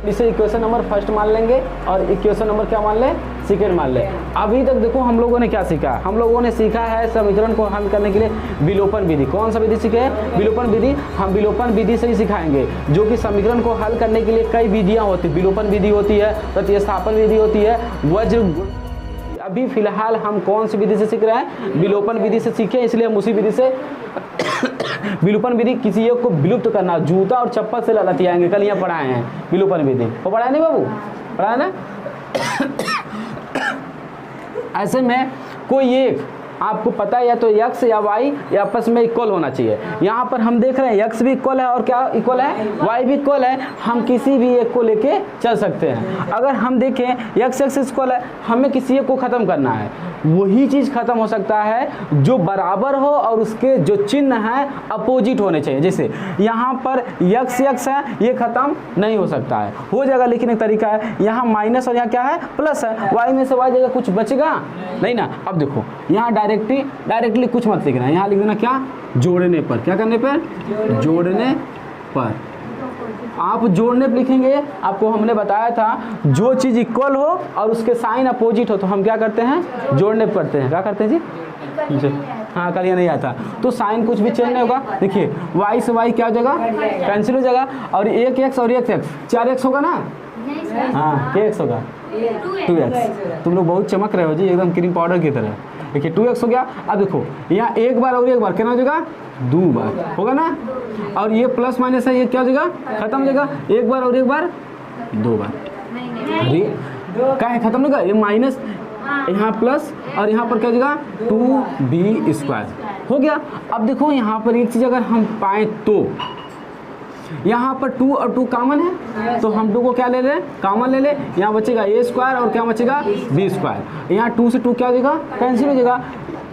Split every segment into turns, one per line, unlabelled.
इसे equation number first मान लेंगे और इक्वेशन नंबर क्या मान लें, सेकेंड मान लें। अभी तक देखो हम लोगों ने क्या सीखा, हम लोगों ने सीखा है समीकरण को हल करने के लिए विलोपन विधि। कौन सा विधि सीखे हैं, विलोपन विधि। हम विलोपन विधि से ही सिखाएंगे, जो कि समीकरण को हल करने के लिए कई विधियां होती है। विलोपन विधि होती है, प्रतिस्थापन विधि होती है, वज्र। अभी फिलहाल हम कौन सी विधि से सीख रहे हैं, विलोपन विधि से सीखे, इसलिए हम उसी विधि से विलोपन विधि किसी एक को विलुप्त करना, जूता और चप्पल से लतियाएंगे। कल यहाँ पढ़ाए हैं विलोपन विधि, वो पढ़ाया नहीं बाबू, पढ़ाया ना। ऐसे में कोई एक आपको पता है या तो x या y या आपस में इक्वल होना चाहिए। यहाँ पर हम देख रहे हैं x भी इक्वल है और क्या इक्वल है, y भी इक्वल है। हम किसी भी एक को लेके चल सकते हैं। अगर हम देखें x इक्वल है, हमें किसी एक को ख़त्म करना है, वही चीज़ ख़त्म हो सकता है जो बराबर हो और उसके जो चिन्ह है अपोजिट होने चाहिए। जैसे यहाँ पर x है, ये ख़त्म नहीं हो सकता है, हो जाएगा लेकिन एक तरीका है, यहाँ माइनस और यहाँ क्या है प्लस है, y में से y जगह कुछ बचेगा नहीं ना। अब देखो यहाँ डायरेक्टली कुछ मत लिखना, यहाँ लिख देना क्या, जोड़ने पर। क्या करने पर, जोड़ने पर। आप जोड़ने पर लिखेंगे, आपको हमने बताया था जो चीज़ इक्वल हो और उसके साइन अपोजिट हो तो हम क्या करते हैं, जोड़ने पर करते हैं। क्या करते हैं जी, हाँ कल ये नहीं आता तो साइन कुछ भी चेंज नहीं होगा। देखिए y से y क्या हो जाएगा, कैंसिल हो जाएगा, और एक x और एक x, 4x होगा ना, हाँ क्या x होगा, 2x। तुम लोग बहुत चमक रहे हो जी, एकदम क्रीम पाउडर की तरह। देखिए 2x हो गया। अब देखो यहाँ एक बार और एक बार कितना हो जाएगा, 2 बार होगा ना, और ये प्लस माइनस है, ये क्या हो जाएगा, खत्म हो जाएगा। एक बार और एक बार 2 बार, अरे क्या है, खत्म होगा। ये माइनस यहाँ प्लस और यहाँ पर क्या हो जाएगा, 2b² हो गया। अब देखो यहाँ पर एक चीज़ अगर हम पाएँ तो यहाँ पर 2 और 2 कॉमन है, तो हम 2 को क्या ले लें, कॉमन ले लें। यहाँ बचेगा a² और क्या बचेगा, b²। यहाँ 2 से 2 क्या हो जाएगा, कैंसिल हो जाएगा।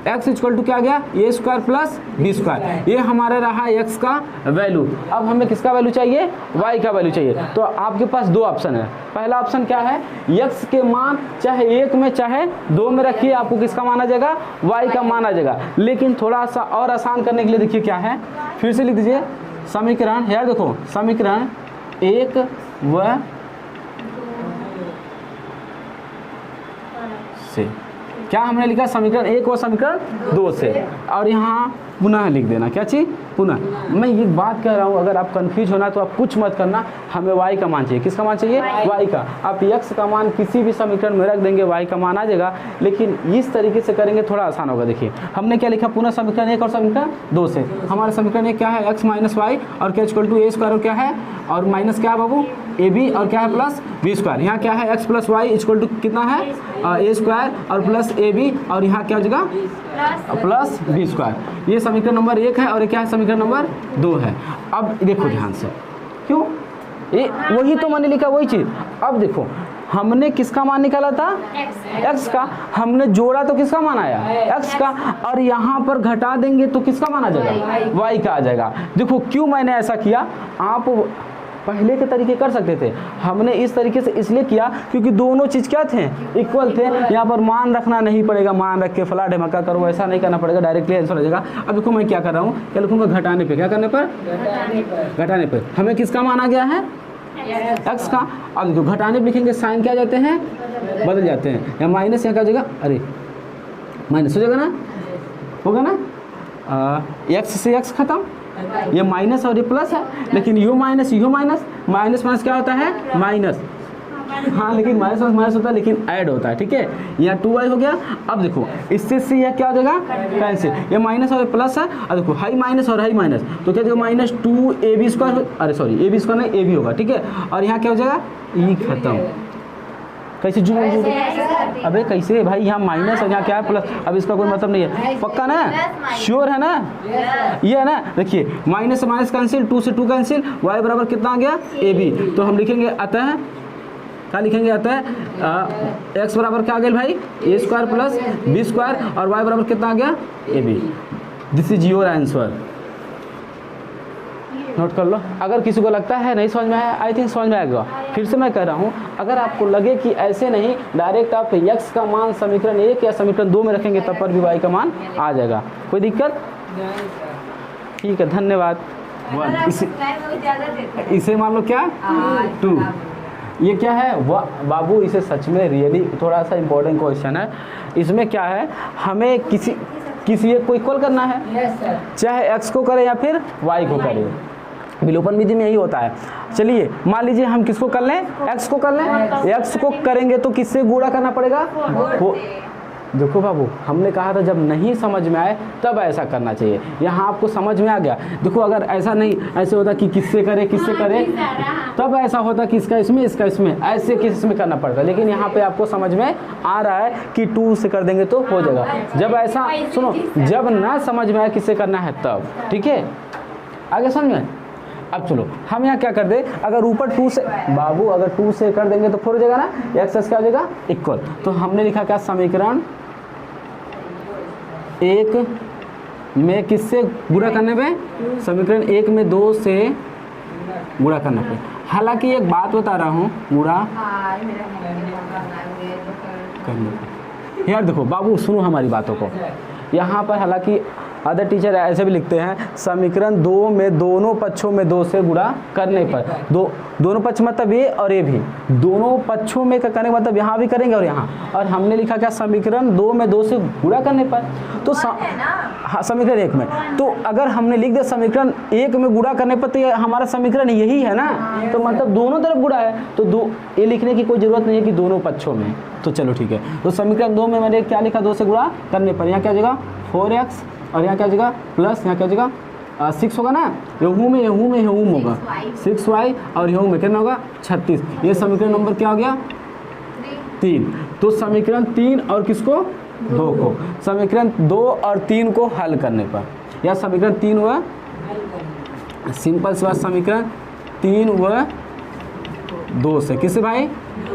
x इक्वल टू क्या आ गया, a² प्लस b²। ये हमारा रहा x का वैल्यू। अब हमें किसका वैल्यू चाहिए, y का वैल्यू चाहिए। तो आपके पास 2 ऑप्शन है। पहला ऑप्शन क्या है, x के मान चाहे 1 में चाहे 2 में रखिए, आपको किसका मान आ जाएगा, y का मान आ जाएगा। लेकिन थोड़ा सा और आसान करने के लिए देखिए क्या है, फिर से लिख दीजिए समीकरण। यार देखो समीकरण 1 व से, क्या हमने लिखा, समीकरण 1 व समीकरण 2 से, और यहाँ पुनः लिख देना, क्या चीज़, पुनः। मैं ये बात कह रहा हूँ, अगर आप कंफ्यूज होना तो आप कुछ मत करना, हमें y का मान चाहिए। किसका मान चाहिए, y का। आप x का मान किसी भी समीकरण में रख देंगे, y का मान आ जाएगा। लेकिन इस तरीके से करेंगे थोड़ा आसान होगा। देखिए हमने क्या लिखा, पुनः समीकरण 1 और समीकरण 2 से। हमारा समीकरण 1 क्या है, x माइनस वाई और क्या इक्वल टू a² और क्या है, और माइनस क्या है बाबू, ab और क्या है प्लस b²। यहाँ क्या है, x plus y equal to कितना है, a² और प्लस ab, और यहाँ क्या हो जाएगा प्लस b²। ये समीकरण नंबर 1 है और क्या है, समीकरण नंबर 2 है। अब देखो ध्यान से, क्यों, ये वही तो मैंने लिखा, वही चीज़। अब देखो हमने किसका मान निकाला था, x का। हमने जोड़ा तो किसका मान आया, x का, और यहाँ पर घटा देंगे तो किसका मान आ जाएगा, y का आ जाएगा। देखो क्यों मैंने ऐसा किया, आप पहले के तरीके कर सकते थे, हमने इस तरीके से इसलिए किया क्योंकि दोनों चीज़ क्या थे, इक्वल थे। यहाँ पर मान रखना नहीं पड़ेगा, मान रख के फला ढमका करो, ऐसा नहीं करना पड़ेगा, डायरेक्टली आंसर हो जाएगा। अब देखो मैं क्या कर रहा हूँ, क्या लिखूँगा, घटाने पे। क्या करने पर, घटाने पर। हमें किसका मान आ गया है, x का। अब देखो घटाने पे लिखेंगे, साइन क्या जाते हैं, बदल जाते हैं। या माइनस यहाँ क्या हो जाएगा, अरे माइनस हो जाएगा ना, होगा ना, x से x खत्म, ये माइनस और ये प्लस है, लेकिन यो माइनस माइनस माइनस क्या होता है, माइनस। हाँ लेकिन माइनस माइनस होता है, लेकिन ऐड होता है, ठीक है। यहाँ 2y हो गया। अब देखो इससे से यह क्या हो जाएगा, कैंसिल। ये माइनस और प्लस है, और देखो हाई माइनस और हाई माइनस, तो क्या जाएगा, माइनस 2ab², अरे सॉरी ab² नहीं ab होगा, ठीक है। और यहाँ क्या हो जाएगा, ई खत्म। कैसे जुड़, अबे कैसे भाई, यहाँ माइनस और यहाँ क्या है प्लस। अब इसका कोई मतलब नहीं है, पक्का ना, श्योर है ना, ये है ना। देखिए माइनस से माइनस कैंसिल, 2 से 2 कैंसिल, y बराबर कितना आ गया, ab। तो हम लिखेंगे अतः, क्या लिखेंगे, अतः x बराबर क्या आ गया भाई, a² प्लस b² और y बराबर कितना आ गया, ab। This is your answer, note कर लो। अगर किसी को लगता है नहीं समझ में आया, आई थिंक समझ में आएगा। फिर से मैं कह रहा हूँ, अगर आपको लगे कि ऐसे नहीं, डायरेक्ट आप x का मान समीकरण 1 या समीकरण 2 में रखेंगे, तब पर भी y का मान आ जाएगा, कोई दिक्कत, ठीक है। धन्यवाद। इसे मान लो क्या, 2, ये क्या है बाबू, इसे सच में रियली थोड़ा सा इम्पोर्टेंट क्वेश्चन है। इसमें क्या है, हमें किसी एक को इक्वल करना है, चाहे x को करें या फिर y को करें। विलोपन विधि में यही होता है। चलिए मान लीजिए हम किसको कर लें, x को कर लें। x को करेंगे तो किससे गुणा करना पड़ेगा, देखो बाबू हमने कहा था जब नहीं समझ में आए तब ऐसा करना चाहिए। यहाँ आपको समझ में आ गया। देखो अगर ऐसा नहीं, ऐसे होता कि किससे करे तब ऐसा होता कि इसका इसमें इसका इसमें, ऐसे किस में करना पड़ता। लेकिन यहाँ पे आपको समझ में आ रहा है कि 2 से कर देंगे तो हो जाएगा। जब ऐसा सुनो, जब ना समझ में आए किससे करना है तब, ठीक है, आगे समझ में। अब चलो हम यहाँ क्या कर दे, अगर ऊपर 2 से बाबू अगर 2 से कर देंगे तो 4 हो जाएगा ना, एक्स क्या हो जाएगा इक्वल। तो हमने लिखा क्या, समीकरण 1 में किससे गुणा करने पे, समीकरण 1 में 2 से गुणा करने पे। हालांकि एक बात बता रहा हूँ, गुणा करने पे यार देखो बाबू सुनो हमारी बातों को। यहाँ पर हालांकि अदर टीचर ऐसे भी लिखते हैं, समीकरण 2 में दोनों पक्षों में 2 से गुणा करने पर, दोनों पक्ष मतलब ये और ये भी, दोनों पक्षों में का करने मतलब यहाँ भी करेंगे और यहाँ। और हमने लिखा क्या, समीकरण 2 में 2 से गुणा करने पर, तो हाँ समीकरण 1 में। तो अगर हमने लिख दिया समीकरण 1 में गुणा करने पर, तो हमारा समीकरण यही है ना, तो मतलब दोनों तरफ गुणा है, तो ये लिखने की कोई ज़रूरत नहीं है कि दोनों पक्षों में। तो चलो ठीक है, तो समीकरण 2 में मैंने क्या लिखा, 2 से गुणा करने पर, यहाँ क्या हो जाएगा 4x और यहाँ क्या हो जाएगा प्लस, यहाँ क्या हो जाएगा 6 होगा ना, यहूं होगा 6y और यहूं में कितना होगा 36। ये समीकरण नंबर क्या हो गया 3। तो समीकरण 3 और किसको 2 को, समीकरण 2 और 3 को हल करने पर, या समीकरण 3 हुआ सिंपल सी बात, समीकरण 3 हुआ 2 से, किससे भाई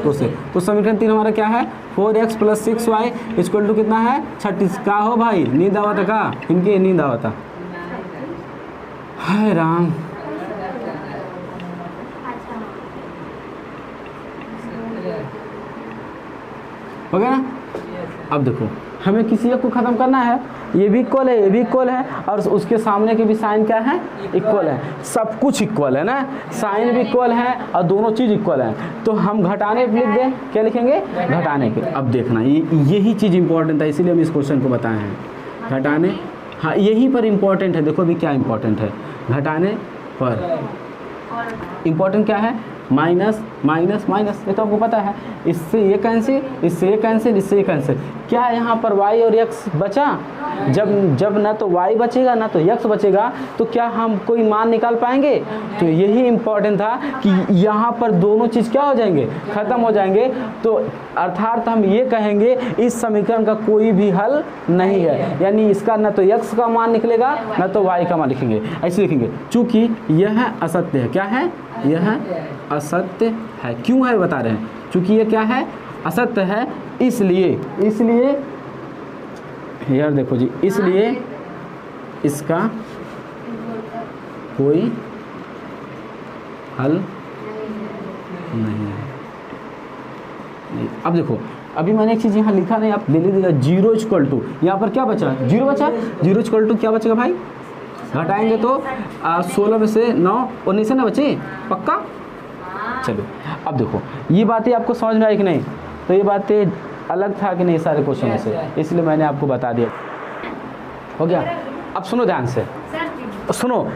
2 से। तो समीकरण 3 हमारा क्या है 4x plus 6y equal to कितना है 36। का हो भाई, नींद आवा था का, इनके नींद आवा था, हाय राम। हो गया ना। अब देखो हमें किसी एक को ख़त्म करना है, ये भी इक्वल है, ये भी इक्वल है, और उसके सामने के भी साइन क्या है इक्वल है, सब कुछ इक्वल है ना, साइन भी इक्वल है और दोनों चीज़ इक्वल है। तो हम घटाने पे लिख दें, क्या लिखेंगे घटाने पे। अब देखना यही चीज़ इंपॉर्टेंट है, इसीलिए हम इस क्वेश्चन को बताए हैं घटाने, हाँ यहीं पर इम्पोर्टेंट है। देखो अभी क्या इम्पोर्टेंट है, घटाने पर इम्पोर्टेंट क्या है, माइनस माइनस माइनस, ये तो आपको पता है। इससे ये कैंसिल, इससे ये कैंसिल, इससे ये कैंसिल। क्या यहाँ पर y और x बचा, जब ना तो y बचेगा ना तो x बचेगा, तो क्या हम कोई मान निकाल पाएंगे। तो यही इम्पोर्टेंट था कि यहाँ पर दोनों चीज़ क्या हो जाएंगे, ख़त्म हो जाएंगे। तो अर्थात हम ये कहेंगे इस समीकरण का कोई भी हल नहीं है, यानी इसका ना तो x का मान निकलेगा ना तो y का मान लिखेंगे, ऐसे लिखेंगे। चूँकि यह असत्य है, क्या है यह असत्य है, क्यों है बता रहे हैं, क्योंकि ये क्या है असत्य है, इसलिए यार देखो जी, इसलिए इसका कोई हल नहीं है। अब देखो अभी मैंने एक चीज़ यहाँ लिखा नहीं, आप ले लीजिएगा 0 इक्वल टू, यहाँ पर क्या बचा 0 बचा, 0 इक्वल टू क्या बचेगा भाई, घटाएंगे तो 16 में से 9 19 से ना बचे पक्का। चलो अब देखो ये बातें आपको समझ में आई कि नहीं, तो ये बातें अलग था कि नहीं सारे क्वेश्चन से, इसलिए मैंने आपको बता दिया। हो गया। अब सुनो ध्यान से, सुनो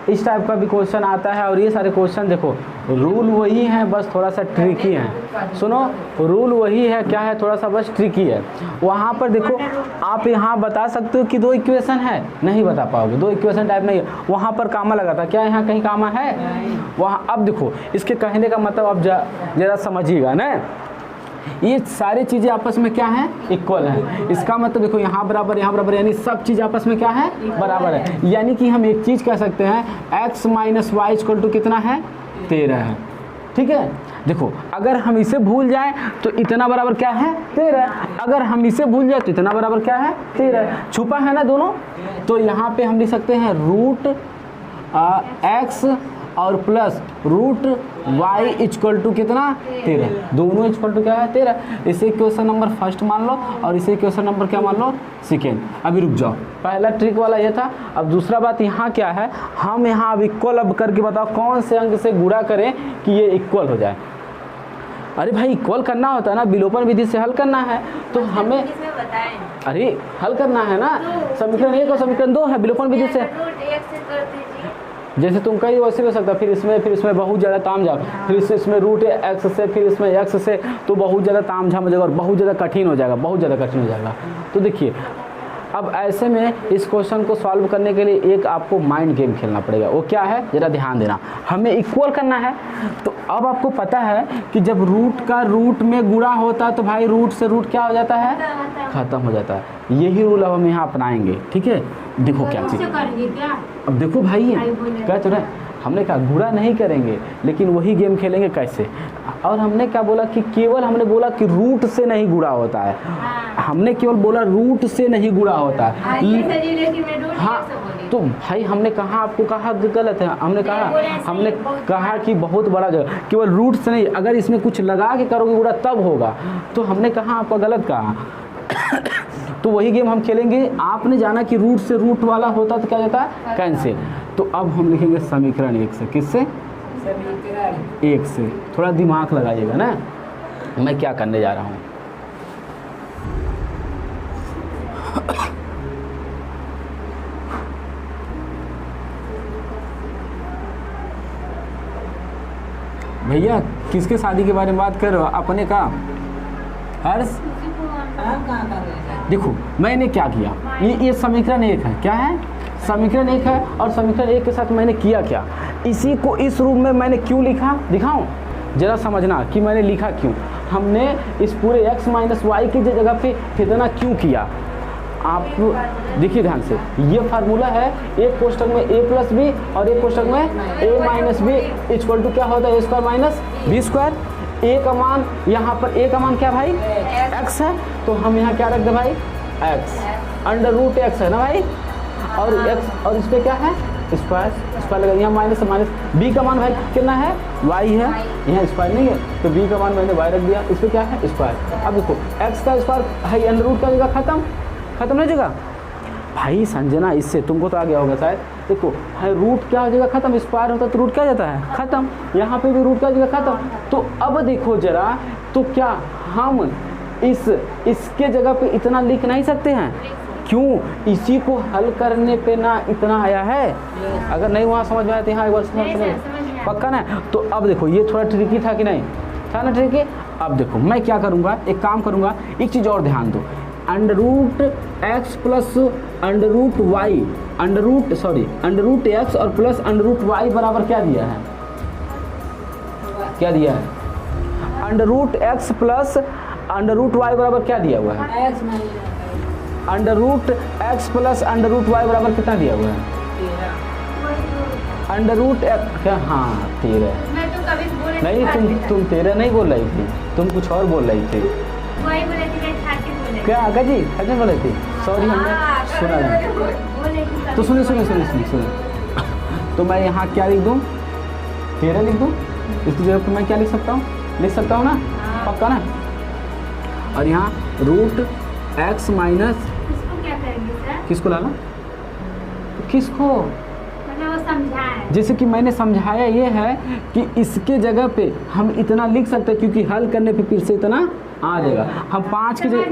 इस टाइप का भी क्वेश्चन आता है, और ये सारे क्वेश्चन देखो रूल वही है, बस थोड़ा सा ट्रिकी है। सुनो रूल वही है, क्या है थोड़ा सा बस ट्रिकी है। वहाँ पर देखो आप यहाँ बता सकते हो कि 2 इक्वेशन है, नहीं बता पाओगे, 2 इक्वेशन टाइप नहीं है। वहाँ पर कामा लगा था, क्या यहाँ कहीं कामा है वहाँ। अब देखो इसके कहने का मतलब आप जरा समझिएगा ना, ये सारी चीज़ें आपस में क्या है इक्वल है। इसका मतलब देखो यहाँ बराबर यहाँ बराबर, यानी सब चीज़ आपस में क्या है बराबर है। यानी कि हम एक चीज़ कह सकते हैं x minus y equal to कितना है 13 है, ठीक है। देखो अगर हम इसे भूल जाएं तो इतना बराबर क्या है 13, अगर हम इसे भूल जाए तो इतना बराबर क्या है 13, छुपा है ना दोनों। तो यहाँ पे हम लिख सकते हैं रूट x और plus root y equal to कितना 13, दोनों इक्वल टू क्या है 13। इसे क्वेश्चन नंबर फर्स्ट मान लो और इसे क्वेश्चन नंबर क्या मान लो सेकेंड। अभी रुक जाओ, पहला ट्रिक वाला ये था। अब दूसरा बात यहाँ क्या है, हम यहाँ अब इक्वल अब करके बताओ कौन से अंक से गुणा करें कि ये इक्वल हो जाए। अरे भाई इक्वल करना होता है ना, विलोपन विधि से हल करना है, तो हमें अरे हल करना है ना। समीकरण 1 और समीकरण 2 है, विलोपन विधि से जैसे तुम कहीं वैसे हो सकता, फिर इसमें बहुत ज़्यादा ताम झाम, फिर इसमें रूट एक्स से, फिर इसमें एक्स से, तो बहुत ज़्यादा ताम झाम हो जाएगा और बहुत ज़्यादा कठिन हो जाएगा, बहुत ज़्यादा कठिन हो जाएगा। तो देखिए अब ऐसे में इस क्वेश्चन को सॉल्व करने के लिए एक आपको माइंड गेम खेलना पड़ेगा। वो क्या है ज़रा ध्यान देना, हमें इक्वल करना है। तो अब आपको पता है कि जब रूट का रूट में गुणा होता है तो भाई रूट से रूट क्या हो जाता है, ख़त्म हो जाता है। यही रूल अब हम यहाँ अपनाएंगे, ठीक है। देखो क्या चीज़, अब देखो भाई क्या तो रहा, हमने कहा गुणा नहीं करेंगे लेकिन वही गेम खेलेंगे कैसे। और हमने क्या बोला कि केवल हमने बोला कि रूट से नहीं गुणा होता है, हमने केवल बोला रूट से नहीं गुणा होता है। हाँ तो भाई हमने कहा, आपको कहा गलत है, हमने कहा कि बहुत बड़ा जगह केवल रूट से नहीं, अगर इसमें कुछ लगा के करोगे गुणा तब होगा, तो हमने कहा आपका गलत कहा। तो वही गेम हम खेलेंगे। आपने जाना कि रूट से रूट वाला होता तो क्या जाता है कैंसिल। तो अब हम लिखेंगे समीकरण 1 से, किससे 1 से। थोड़ा दिमाग लगाइएगा ना, मैं क्या करने जा रहा हूँ। भैया किसके शादी के बारे में बात कर रहे हो, अपने का हर्ष? देखो मैंने क्या किया, ये समीकरण 1 है, क्या है समीकरण 1 है, और समीकरण 1 के साथ मैंने किया क्या, इसी को इस रूप में मैंने क्यों लिखा दिखाऊं, जरा समझना कि मैंने लिखा क्यों। हमने इस पूरे x माइनस वाई की जगह पे इतना क्यों किया, आप देखिए ध्यान से। ये फार्मूला है, एक कोष्टक में a प्लस बी और एक कोष्टक में a minus B equal to क्या होता है A square minus B square. a का मान, यहाँ पर a का मान क्या भाई x है, तो हम यहाँ क्या रख दे भाई x, अंडर रूट x है ना भाई, और x और इस पर क्या है स्क्वायर लगा, यहाँ माइनस माइनस। b का मान भाई कितना है y है, यहाँ स्क्वायर नहीं है तो b का मान मैंने y रख दिया, इस पर क्या है स्क्वायर। अब देखो x का स्क्वायर है, अंडर रूट का जगह खत्म नहीं जगह भाई संजना, इससे तुमको तो आ गया होगा शायद। देखो है रूट क्या हो जाएगा खत्म, स्क्वायर होता तो रूट क्या जाता है खत्म, यहाँ पे भी रूट क्या जगह खत्म। तो अब देखो जरा, तो क्या हम इसके जगह पे इतना लिख नहीं सकते हैं, क्यों, इसी को हल करने पे ना इतना आया है। अगर नहीं वहाँ समझ में आया तो यहाँ एक बार समझ पक्का ना। तो अब देखो ये थोड़ा ट्रिकी था कि नहीं था ना ट्रिकी। अब देखो मैं क्या करूँगा, एक काम करूँगा, एक चीज़ और ध्यान दो, under root x plus under root y, under root x और प्लस अंडर रूट वाई बराबर क्या दिया है, under root x plus under root y बराबर क्या दिया हुआ है, under root x plus under root y बराबर कितना दिया हुआ है, अंडर रूट एक्स क्या, हाँ 13 नहीं, तुम 13 नहीं बोल रही थी, तुम कुछ और बोल रही थी क्या आका जी, अच्छा बोले थे, सॉरी हमने सुना नहीं। तो सुनिए तो मैं यहाँ क्या लिख दूँ 13 लिख दूँ, इसकी जगह पर मैं क्या लिख सकता हूँ ना, पक्का ना। और यहाँ रूट एक्स माइनस किसको लाना, किसको, जैसे कि मैंने समझाया ये है कि इसके जगह पे हम इतना लिख सकते हैं, क्योंकि हल करने पे फिर से इतना आ जाएगा। हम 5 की जगह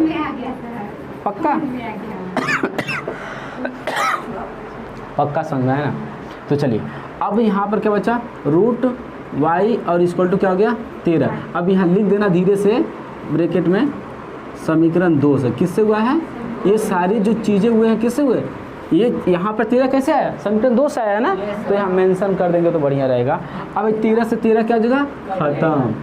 पक्का समझ में है ना। तो चलिए अब यहाँ पर क्या बचा, रूट y और इक्वल टू क्या हो गया 13। अब यहाँ लिख देना धीरे से ब्रैकेट में समीकरण 2 से, किससे हुआ है, ये सारी जो चीज़ें हुए हैं किससे हुए, ये यहाँ पर 13 कैसे आया, समीकरण 2 से आया ना, तो यहाँ मेंशन कर देंगे तो बढ़िया रहेगा। अब 13 से 13 क्या जगह खत्म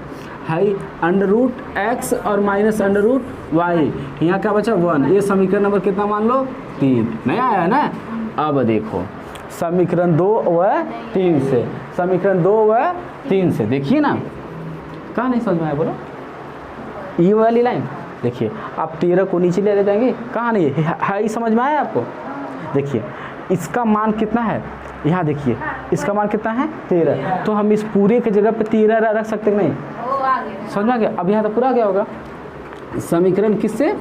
है, अंडर रूट एक्स और माइनस अंडर रूट वाई, यहाँ क्या बचा 1। ये समीकरण नंबर कितना मान लो 3, नहीं आया ना। अब देखो समीकरण 2 व 3 से, समीकरण 2 व 3 से देखिए ना, कहाँ नहीं समझ में आया बोलो, ये वाली लाइन देखिए, आप 13 को नीचे ले जाएंगे, कहाँ नहीं है, समझ में आया आपको। देखिए इसका मान कितना है, यहाँ देखिए इसका मान कितना है 13, तो हम इस पूरे की जगह पे 13 रख सकते हैं नहीं, समझ में आ गया। अब यहाँ तो पूरा आ गया होगा। समीकरण किससे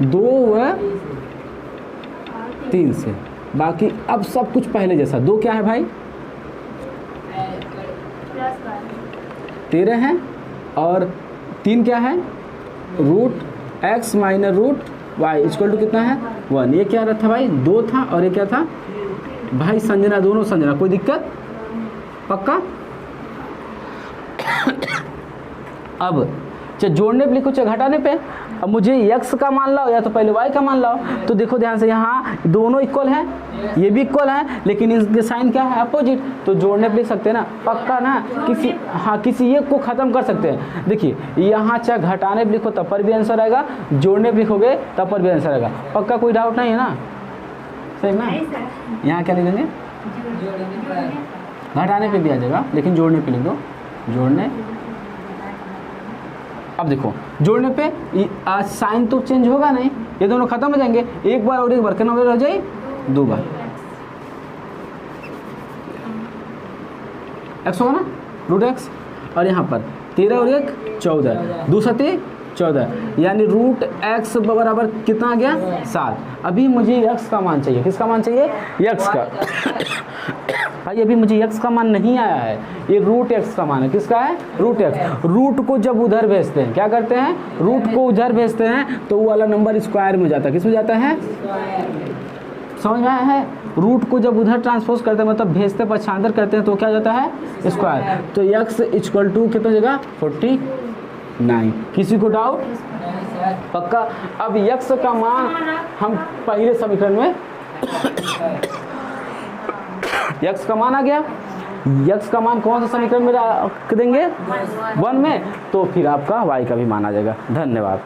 2 व 3 से, बाकी अब सब कुछ पहले जैसा। 2 क्या है भाई 13 है, और 3 क्या है √x minus √y equal to कितना है 1। ये क्या था भाई 2 था, और ये क्या था भाई संजना, दोनों संजना, कोई दिक्कत पक्का। अब चाहे जोड़ने पे लिखो चाहे घटाने पे, अब मुझे x का मान लाओ या तो पहले y का मान लाओ। तो देखो ध्यान से, यहाँ दोनों इक्वल हैं, ये भी इक्वल है, लेकिन इसके साइन क्या है अपोजिट, तो जोड़ने पे लिख सकते हैं ना पक्का ना। किसी एक को ख़त्म कर सकते हैं। देखिए यहाँ चाहे घटाने पे लिखो तब पर भी आंसर आएगा, जोड़ने पे लिखोगे तब पर भी आंसर आएगा, पक्का कोई डाउट नहीं है ना, सही ना। यहाँ क्या लिखेंगे घटाने पे भी आ जाएगा, लेकिन जोड़ने पे लिख दो, जोड़ने। अब देखो जोड़ने पे साइन तो चेंज होगा नहीं, ये दोनों खत्म हो जाएंगे, एक बार और एक बार, कितना हो जाए 2 बार x होगा ना √x, और यहाँ पर 13 और 1 14, 2 7 14, यानी √x बराबर कितना आ गया 7। अभी मुझे x का मान चाहिए, किसका मान चाहिए x का। भाई अभी मुझे x का मान नहीं आया है, ये √x का मान है, किसका है √x। रूट को जब उधर भेजते हैं क्या करते हैं, रूट को उधर भेजते हैं तो वो वाला नंबर स्क्वायर में जाता है, किस में जाता है समझ में आया है। रूट को जब उधर ट्रांसपोज करते हैं मतलब भेजते पक्षांतर करते हैं तो क्या जाता है स्क्वायर। तो x इक्वल टू कितना जगह 49। किसी को डाउट पक्का। अब x का मान हम पहले समीकरण में x का मान आ गया, x का मान कौन सा समीकरण में देंगे 1 में, तो फिर आपका y का भी मान आ जाएगा। धन्यवाद।